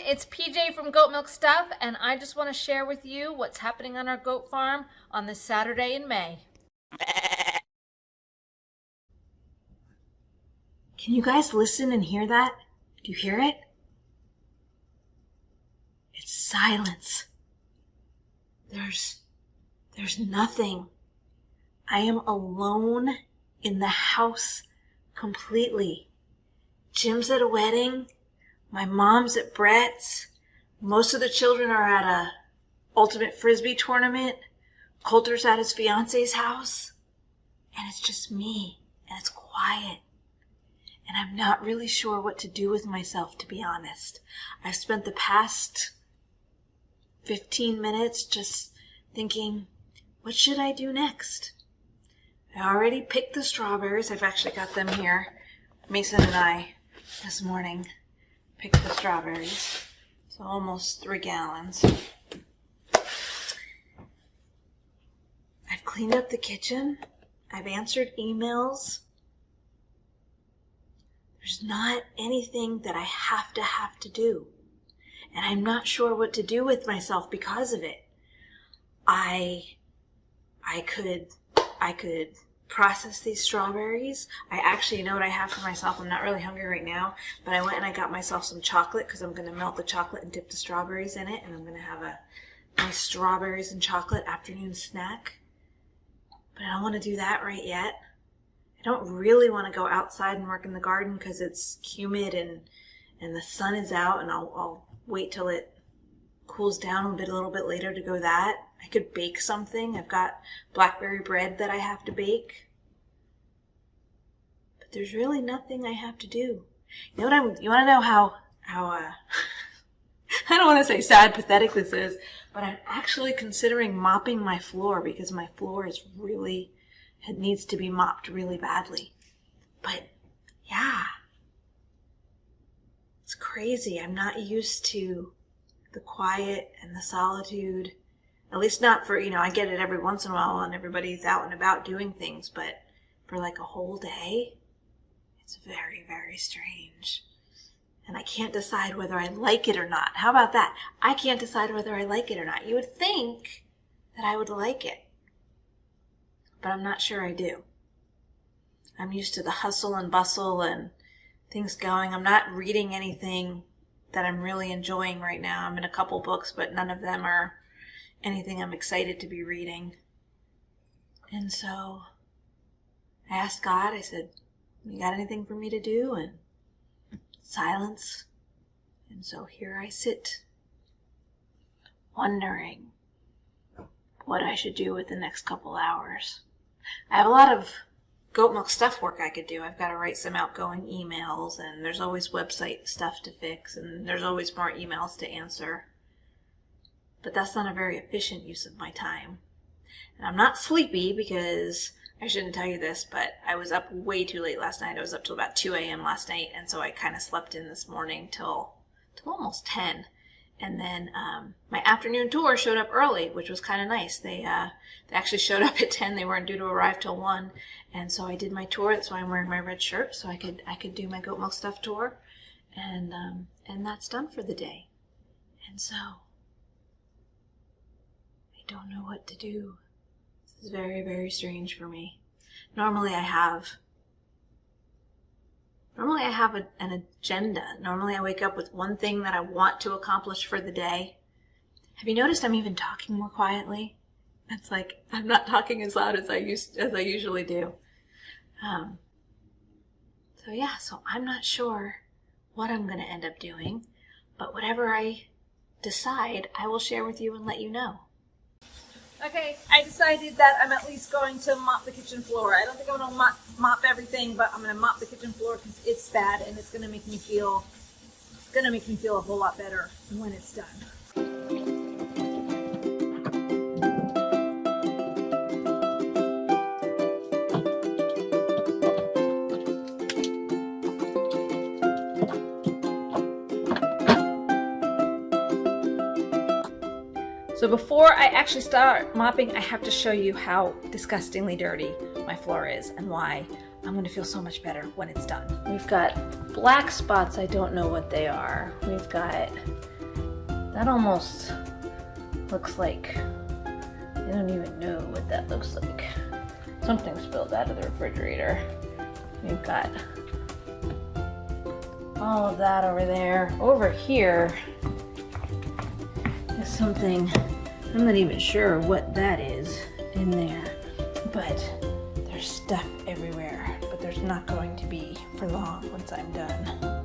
it's PJ from Goat Milk Stuff, and I just want to share with you what's happening on our goat farm on this Saturday in May. Can you guys listen and hear that? Do you hear it? It's silence. There's nothing. I am alone in the house completely. Jim's at a wedding. My mom's at Brett's. Most of the children are at a ultimate frisbee tournament. Coulter's at his fiance's house. And it's just me. And it's quiet. And I'm not really sure what to do with myself, to be honest. I've spent the past 15 minutes just thinking, what should I do next? I already picked the strawberries. I've actually got them here. Mason and I, this morning, picked the strawberries. So almost 3 gallons. I've cleaned up the kitchen. I've answered emails. There's not anything that I have to do. And I'm not sure what to do with myself because of it. I could process these strawberries. I actually know what I have for myself. I'm not really hungry right now, but I went and I got myself some chocolate because I'm going to melt the chocolate and dip the strawberries in it, and I'm going to have a nice strawberries and chocolate afternoon snack. But I don't want to do that right yet. I don't really want to go outside and work in the garden because it's humid and the sun is out, and I'll wait till it cools down a little bit later to go that. I could bake something. I've got blackberry bread that I have to bake. But there's really nothing I have to do. You want to know how I don't want to say sad, pathetic this is, but I'm actually considering mopping my floor because my floor is it needs to be mopped really badly. But yeah, it's crazy. I'm not used to the quiet and the solitude. At least not for, I get it every once in a while and everybody's out and about doing things, but for like a whole day, it's very, very strange. And I can't decide whether I like it or not. How about that? I can't decide whether I like it or not. You would think that I would like it, but I'm not sure I do. I'm used to the hustle and bustle and things going. I'm not reading anything that I'm really enjoying right now. I'm in a couple books, but none of them are anything I'm excited to be reading. And so I asked God, I said, you got anything for me to do? And silence. And so here I sit, wondering what I should do with the next couple hours. I have a lot of goat milk stuff work I could do. I've got to write some outgoing emails, and there's always website stuff to fix, and there's always more emails to answer. But that's not a very efficient use of my time. And I'm not sleepy because, I shouldn't tell you this, but I was up way too late last night. I was up till about 2 a.m. last night, and so I kind of slept in this morning till almost 10. And then my afternoon tour showed up early, which was kind of nice. They actually showed up at 10. They weren't due to arrive till 1. And so I did my tour. That's why I'm wearing my red shirt, so I could do my goat milk stuff tour. And that's done for the day. And so I don't know what to do. This is very, very strange for me. Normally I have an agenda. Normally I wake up with one thing that I want to accomplish for the day. Have you noticed I'm even talking more quietly? It's like I'm not talking as loud as I usually do. So I'm not sure what I'm going to end up doing, but whatever I decide, I will share with you and let you know. Okay, I decided that I'm at least going to mop the kitchen floor. I don't think I'm going to mop everything, but I'm going to mop the kitchen floor because it's bad and it's going to make me feel a whole lot better when it's done. So before I actually start mopping, I have to show you how disgustingly dirty my floor is and why I'm going to feel so much better when it's done. We've got black spots, I don't know what they are. We've got, that almost looks like, I don't even know what that looks like. Something spilled out of the refrigerator. We've got all of that over there. Over here is something, I'm not even sure what that is in there, but there's stuff everywhere, but there's not going to be for long once I'm done.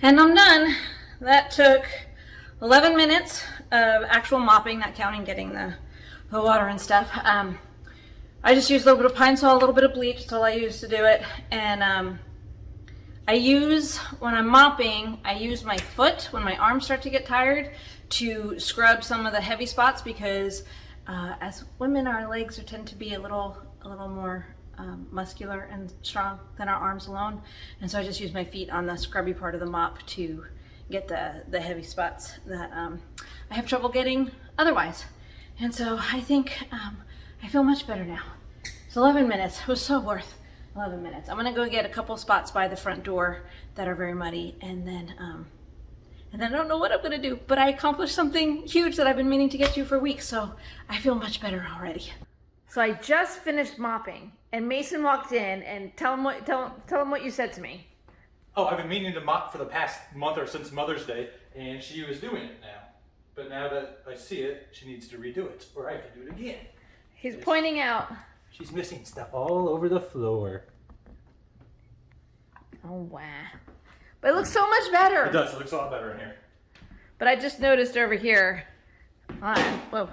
And I'm done. That took 11 minutes of actual mopping, not counting getting the water and stuff. I just used a little bit of pine sol, a little bit of bleach, that's all I use to do it. And I use, when I'm mopping, I use my foot when my arms start to get tired to scrub some of the heavy spots, because as women, our legs tend to be a little more muscular and strong than our arms alone, and so I just use my feet on the scrubby part of the mop to get the heavy spots that I have trouble getting otherwise. And so I think I feel much better now. It's 11 minutes. It was so worth 11 minutes. I'm gonna go get a couple spots by the front door that are very muddy, and then I don't know what I'm gonna do, but I accomplished something huge that I've been meaning to get to for weeks, so I feel much better already. So I just finished mopping, and Mason walked in, and tell him what you said to me. Oh, I've been meaning to mop for the past month or since Mother's Day, and she was doing it now. But now that I see it, she needs to redo it, or I have to do it again. He's pointing out. She's missing stuff all over the floor. Oh, wow. But it looks so much better. It does. It looks a lot better in here. But I just noticed over here. Whoa.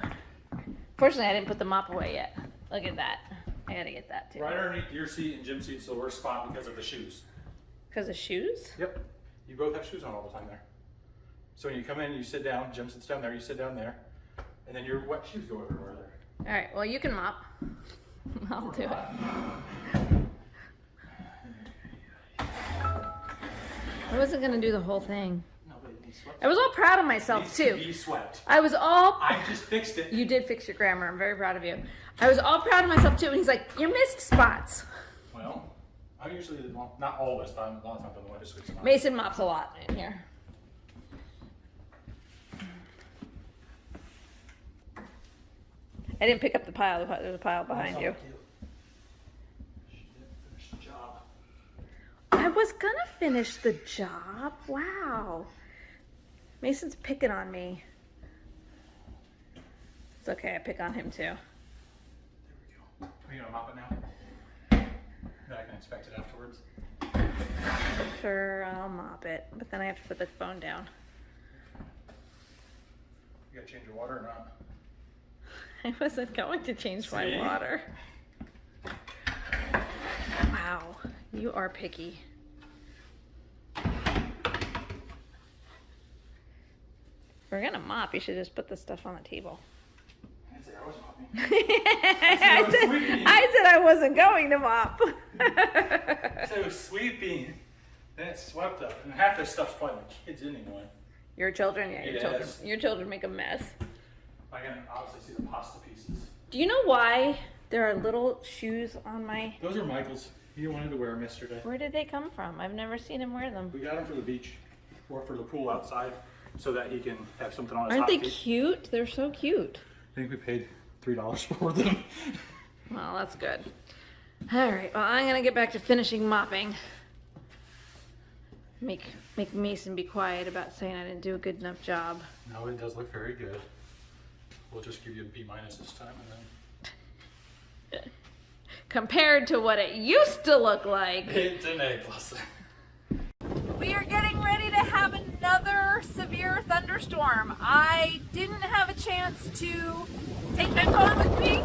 Fortunately, I didn't put the mop away yet. Look at that. I gotta get that too. Right underneath your seat and Jim's seat's the worst spot because of the shoes. Because of shoes? Yep. You both have shoes on all the time there. So when you come in, you sit down. Jim sits down there. You sit down there. And then your wet shoes go everywhere there. All right. Well, you can mop. I'll do it. I wasn't gonna do the whole thing. No, but it needs swept. I was all proud of myself It too. needs to be swept. I just fixed it. You did fix your grammar. I'm very proud of you. I was all proud of myself too. And he's like, "You missed spots." Well, I usually, well, not always, but a lot of times I'm the one to switch them out. Mason mops a lot in here. I didn't pick up the pile. There's a pile behind you. I was gonna finish the job. Wow. Mason's picking on me. It's okay, I pick on him too. There we go. Are you gonna mop it now? Then I can inspect it afterwards. Sure, I'll mop it, but then I have to put the phone down. You gotta change your water or not? I wasn't going to change my water. Wow, you are picky. If we're gonna mop, you should just put the stuff on the table. I didn't say I was mopping. I said I wasn't going to mop. I said it was sweeping. Then it's swept up. And half this stuff's probably my kids anyway. Your children? Yeah, your children. Yes. Your children make a mess. I can obviously see the pasta pieces. Do you know why there are little shoes on my... Those are Michael's. He wanted to wear them yesterday. Where did they come from? I've never seen him wear them. We got them for the beach or for the pool outside so that he can have something on his Aren't hot they feet. cute? They're so cute. I think we paid $3 for them. Well, that's good. All right, well, I'm gonna get back to finishing mopping. Make Mason be quiet about saying I didn't do a good enough job. No, it does look very good. We'll just give you a B- this time and then. Compared to what it used to look like. It's an A+. We are getting ready to have another severe thunderstorm. I didn't have a chance to take my phone with me.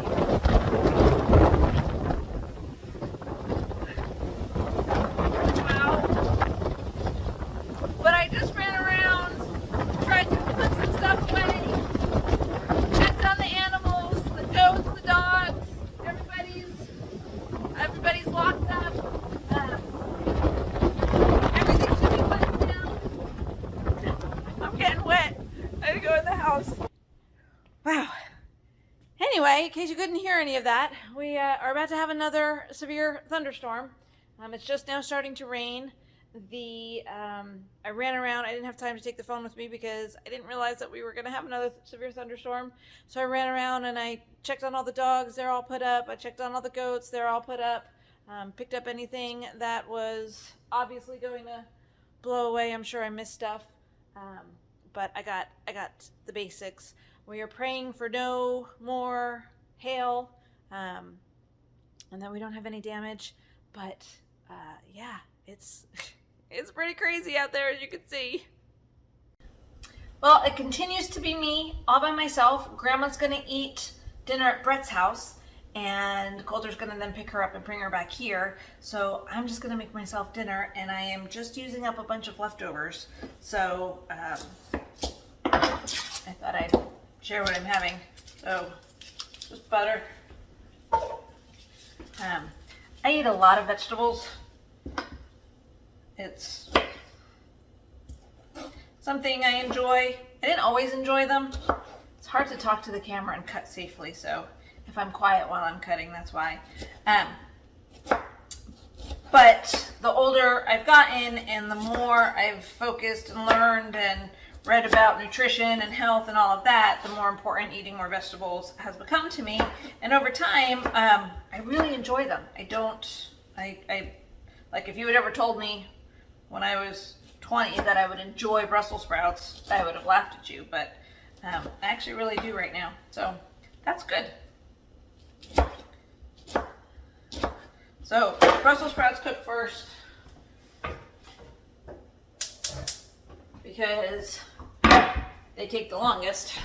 Wow. But I just ran around, tried to put some stuff away, checked on the animals, the goats, the dogs, everybody's locked up. Everything should be wet now. I'm getting wet. I had to go in the house. Wow. Anyway, in case you couldn't hear any of that, we are about to have another severe thunderstorm. It's just now starting to rain. I ran around. I didn't have time to take the phone with me because I didn't realize that we were going to have another severe thunderstorm. So I ran around and I checked on all the dogs. They're all put up. I checked on all the goats. They're all put up. Picked up anything that was obviously going to blow away. I'm sure I missed stuff. But I got the basics. We are praying for no more hail, and that we don't have any damage. But yeah, it's pretty crazy out there, as you can see. Well, it continues to be me all by myself. Grandma's gonna eat dinner at Brett's house, and Coulter's gonna then pick her up and bring her back here. So I'm just gonna make myself dinner, and I am just using up a bunch of leftovers. So I thought I'd share what I'm having. So just butter. I eat a lot of vegetables. It's something I enjoy. I didn't always enjoy them. It's hard to talk to the camera and cut safely, so if I'm quiet while I'm cutting, that's why. But the older I've gotten and the more I've focused and learned and read about nutrition and health and all of that, the more important eating more vegetables has become to me. And over time, I really enjoy them. Like if you had ever told me when I was 20 that I would enjoy Brussels sprouts, I would have laughed at you, but I actually really do right now. So that's good. So Brussels sprouts cook first because they take the longest.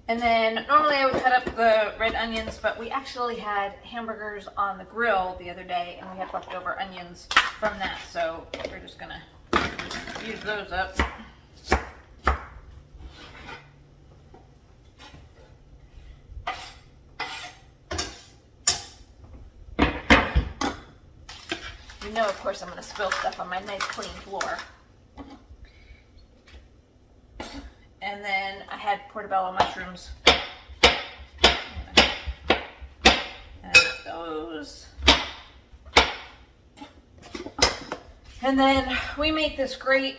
And then normally I would cut up the red onions, but we actually had hamburgers on the grill the other day and we had leftover onions from that. So we're just gonna use those up. You know, of course, I'm gonna spill stuff on my nice clean floor. And then I had portobello mushrooms. Add those. And then we make this great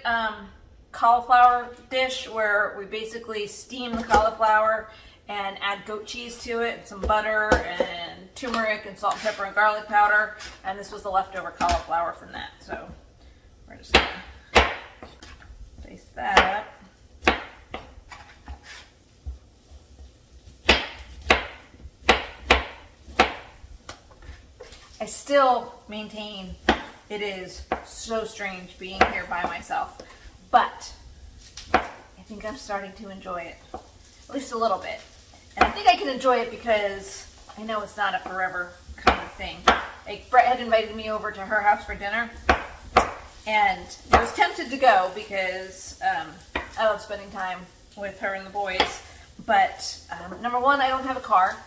cauliflower dish where we basically steam the cauliflower and add goat cheese to it, and some butter and turmeric and salt and pepper and garlic powder. And this was the leftover cauliflower from that. So we're just gonna place that up. I still maintain it is so strange being here by myself, but I think I'm starting to enjoy it, at least a little bit. And I think I can enjoy it because I know it's not a forever kind of thing. Like Brett had invited me over to her house for dinner, and I was tempted to go because I love spending time with her and the boys. But number one, I don't have a car,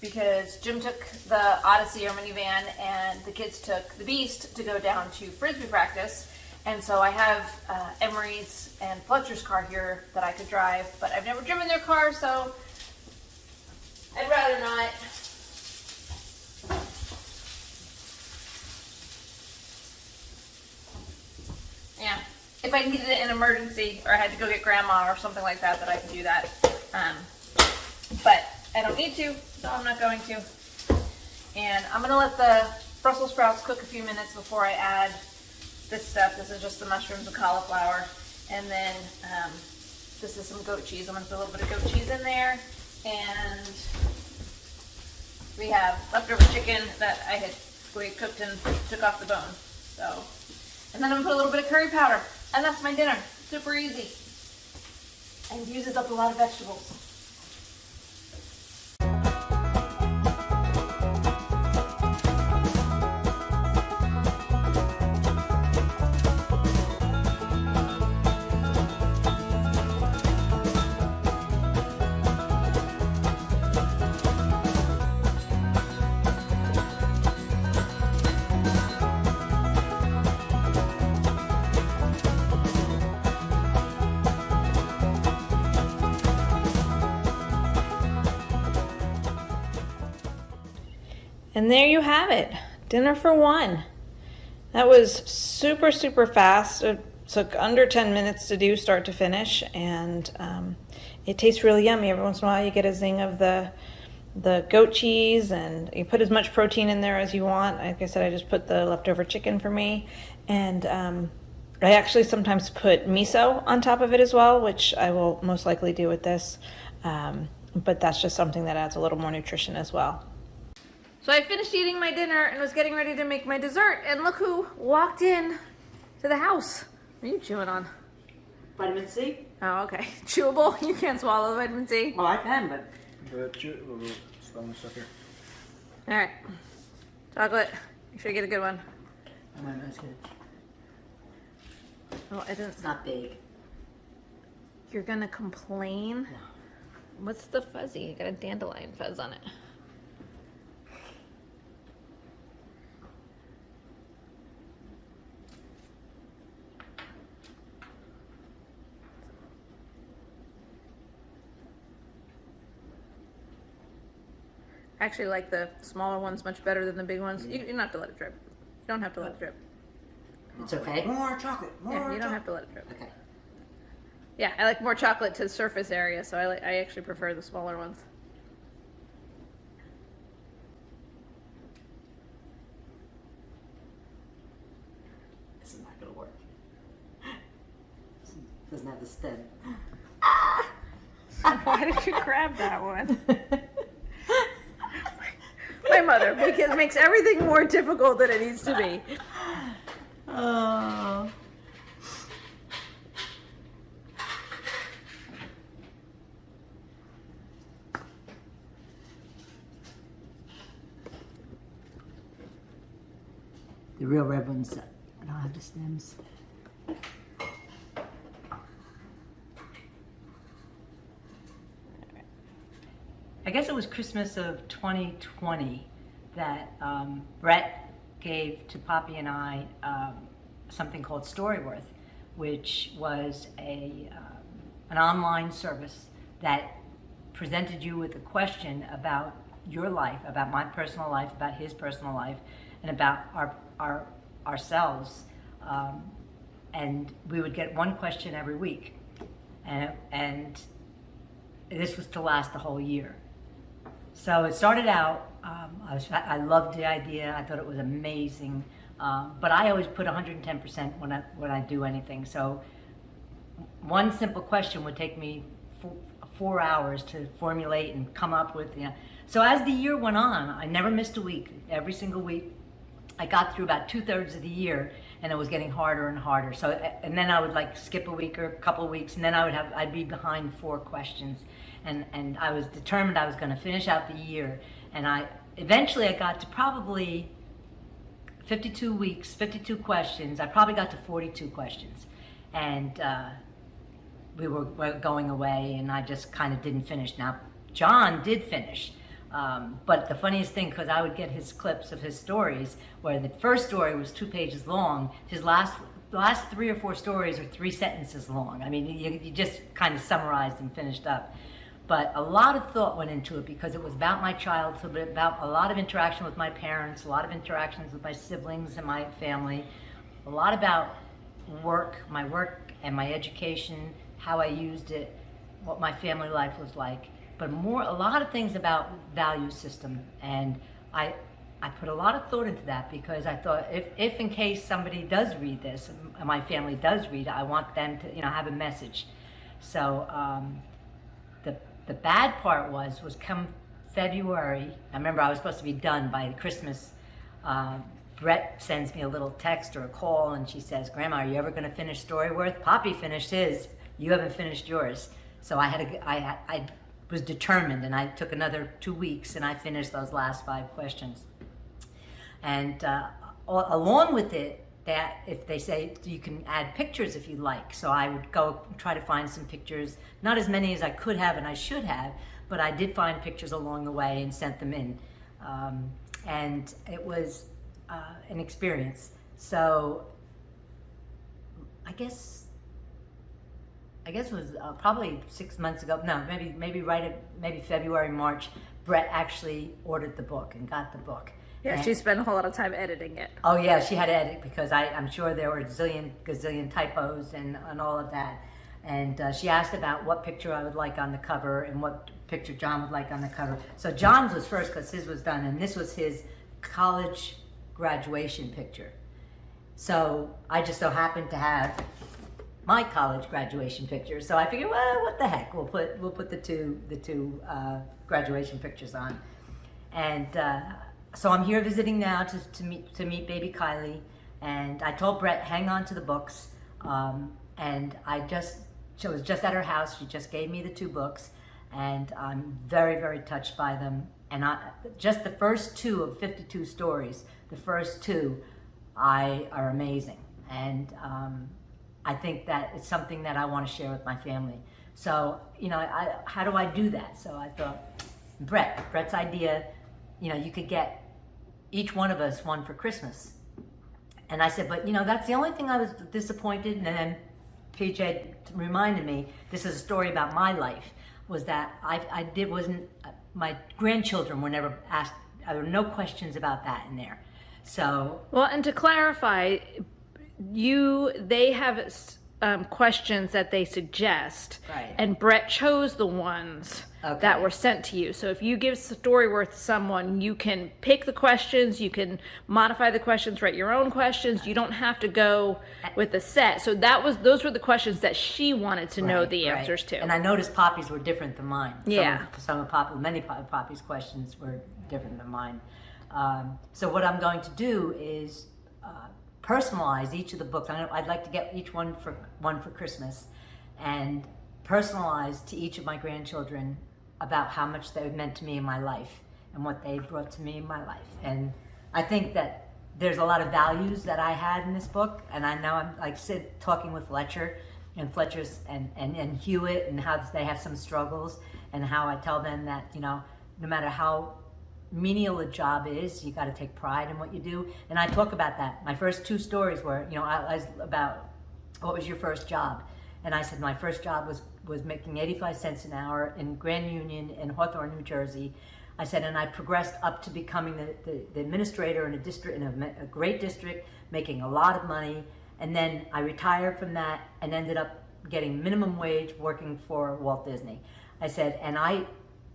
because Jim took the Odyssey or minivan and the kids took the Beast to go down to Frisbee practice. And so I have Emery's and Fletcher's car here that I could drive, but I've never driven their car, so I'd rather not. Yeah. If I needed it in an emergency or I had to go get grandma or something like that, I could do that. But I don't need to, so I'm not going to. And I'm gonna let the Brussels sprouts cook a few minutes before I add this stuff. This is just the mushrooms and cauliflower. And then this is some goat cheese. I'm gonna put a little bit of goat cheese in there. And we have leftover chicken that we cooked and took off the bone. So, and then I'm gonna put a little bit of curry powder. And that's my dinner. Super easy. And uses up a lot of vegetables. And there you have it, dinner for one. That was super, super fast. It took under 10 minutes to do start to finish, and it tastes really yummy. Every once in a while you get a zing of the goat cheese, and you put as much protein in there as you want. Like I said, I just put the leftover chicken for me, and I actually sometimes put miso on top of it as well, which I will most likely do with this, but that's just something that adds a little more nutrition as well. So I finished eating my dinner and was getting ready to make my dessert, and look who walked in to the house. What are you chewing on? Vitamin C? Oh, okay. Chewable? You can't swallow the vitamin C? Well, I can, but... All right. Chocolate. Make sure you get a good one. Oh, that's good. Oh, it didn't... It's not big. You're gonna complain? No. What's the fuzzy? You got a dandelion fuzz on it. I actually like the smaller ones much better than the big ones. You don't have to let it drip. You don't have to let it drip. It's okay. More chocolate. Yeah, you don't have to let it drip. Okay. Yeah, I like more chocolate to the surface area, so I actually prefer the smaller ones. This is not gonna work. This doesn't have the stem. Why did you grab that one? My mother, because it makes everything more difficult than it needs to be. Oh. The real red ones don't have the stems. I guess it was Christmas of 2020 that Brett gave to Poppy and I something called Storyworth, which was an online service that presented you with a question about your life, about my personal life, about his personal life, and about ourselves. And we would get one question every week, and this was to last the whole year. So it started out, I loved the idea, I thought it was amazing, but I always put 110% when I do anything. So one simple question would take me 4 hours to formulate and come up with. So as the year went on, I never missed a week. Every single week, I got through about 2/3 of the year, and it was getting harder and harder. So, and then I would like skip a week or a couple of weeks, and then I'd be behind 4 questions. And I was determined I was going to finish out the year, and eventually I got to probably 52 weeks, 52 questions. I probably got to 42 questions, and we were going away, and I just kind of didn't finish. Now, John did finish, but the funniest thing, because I would get his clips of his stories, where the first story was 2 pages long, his last 3 or 4 stories are 3 sentences long. I mean, you just kind of summarized and finished up. But a lot of thought went into it because it was about my childhood, about a lot of interaction with my parents, a lot of interactions with my siblings and my family, a lot about work and my education, how I used it, what my family life was like, but a lot of things about value system. And I put a lot of thought into that because I thought if in case somebody does read this, and my family does read it, I want them to, have a message. So the bad part was come February. I remember I was supposed to be done by Christmas. Brett sends me a little text or a call, and she says, "Grandma, are you ever going to finish Storyworth? Poppy finished his. You haven't finished yours." So I was determined, and I took another 2 weeks, and I finished those last 5 questions. And along with it, that if they say you can add pictures if you like. So I would go try to find some pictures, not as many as I could have and I should have, but I did find pictures along the way and sent them in. And it was an experience. So I guess it was probably 6 months ago. No, maybe February, March. Brett actually ordered the book and got the book. Yeah, she spent a whole lot of time editing it. Oh yeah, she had to edit because I'm sure there were gazillion typos and all of that. And she asked about what picture I would like on the cover and what picture John would like on the cover. So John's was first because his was done, and this was his college graduation picture. So I just so happened to have my college graduation picture. So I figured, well, what the heck? We'll put the two graduation pictures on. And so I'm here visiting now to meet baby Kylie, and I told Brett, hang on to the books, and she was just at her house. She just gave me the 2 books, and I'm very, very touched by them. And just the first 2 of 52 stories, the first 2 are amazing, and I think that it's something that I want to share with my family. So how do I do that? So I thought, Brett's idea, you could get each one of us one for Christmas. And I said, but that's the only thing I was disappointed. And then PJ reminded me, this is a story about my life, was that my grandchildren were never asked, there were no questions about that in there. So. Well, and to clarify, they have questions that they suggest, right, and Brett chose the ones that were sent to you. So if you give Storyworth to someone, you can pick the questions, you can modify the questions, write your own questions. You don't have to go with the set. So those were the questions that she wanted to know the answers to. And I noticed Poppy's were different than mine. Yeah. Many of Poppy's questions were different than mine. So what I'm going to do is personalize each of the books. I'd like to get each one for Christmas, and personalize to each of my grandchildren about how much they meant to me in my life and what they brought to me in my life. And I think that there's a lot of values that I had in this book, and I know I'm talking with Fletcher's and Hewitt, and how they have some struggles, and how I tell them that no matter how menial a job is, you got to take pride in what you do. And I talk about that. My first 2 stories were, I was about, what was your first job? And I said my first job was making 85 cents an hour in Grand Union in Hawthorne, New Jersey. I said, and I progressed up to becoming the administrator in a great district, making a lot of money. And then I retired from that and ended up getting minimum wage working for Walt Disney. I said, and I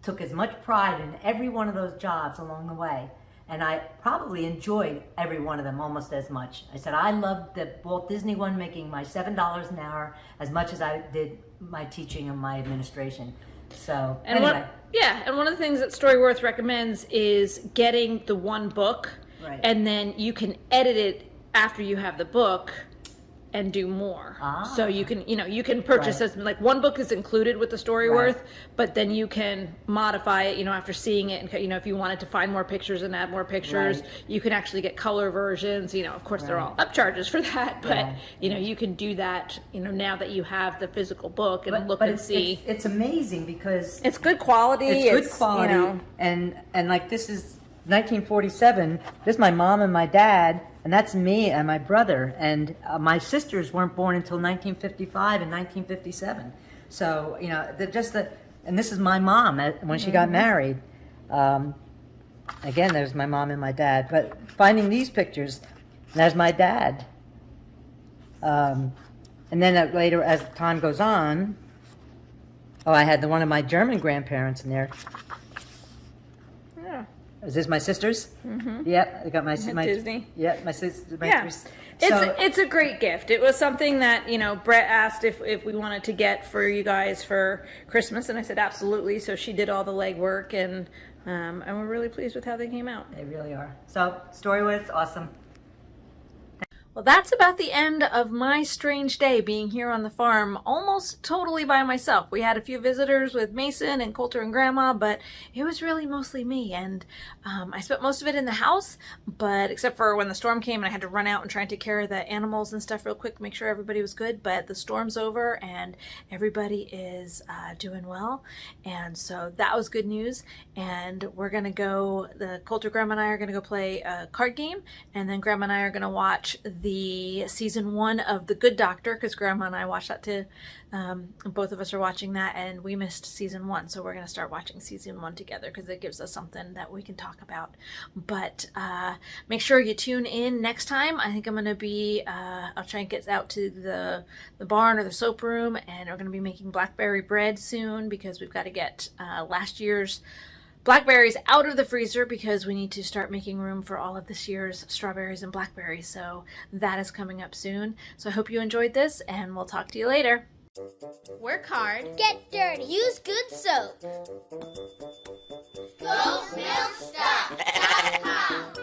took as much pride in every one of those jobs along the way, and I probably enjoyed every one of them almost as much. I said I loved the Walt Disney one, making my $7 an hour, as much as I did my teaching and my administration. So anyway. And one of the things that Storyworth recommends is getting the one book, right, and then you can edit it after you have the book and do more. So you can purchase as one book is included with the Storyworth, but then you can modify it, after seeing it, and if you wanted to find more pictures and add more pictures, you can actually get color versions. Of course they're all upcharges for that, but you can do that, now that you have the physical book and look and see. It's amazing because it's good quality. It's good quality, and this is 1947. This is my mom and my dad, and that's me and my brother. And my sisters weren't born until 1955 and 1957. So And this is my mom when she got married. Again, there's my mom and my dad. But finding these pictures, there's my dad. And then later, as time goes on, I had one of my German grandparents in there. Yeah. Is this my sister's? Mm-hmm. Yep, I got my Disney. Yep, my sister. It's a great gift. It was something that, Brett asked if we wanted to get for you guys for Christmas, and I said absolutely. So she did all the legwork, and we're really pleased with how they came out. They really are. So, Storyworth, awesome. Well, that's about the end of my strange day being here on the farm, almost totally by myself. We had a few visitors with Mason and Coulter and Grandma, but it was really mostly me. And I spent most of it in the house, but except for when the storm came and I had to run out and try and take care of the animals and stuff real quick, make sure everybody was good. But the storm's over and everybody is doing well. And so that was good news. And we're going to go, the Coulter, Grandma and I are going to go play a card game. And then Grandma and I are going to watch the season 1 of The Good Doctor, because Grandma and I watched that too. Both of us are watching that, and we missed season 1, so we're going to start watching season 1 together because it gives us something that we can talk about. But make sure you tune in next time. I think I'm going to be, I'll try and get out to the barn or the soap room, and we're going to be making blackberry bread soon because we've got to get last year's blackberries out of the freezer because we need to start making room for all of this year's strawberries and blackberries. So that is coming up soon. So I hope you enjoyed this, and we'll talk to you later. Work hard. Get dirty. Use good soap. GoatMilkStuff.com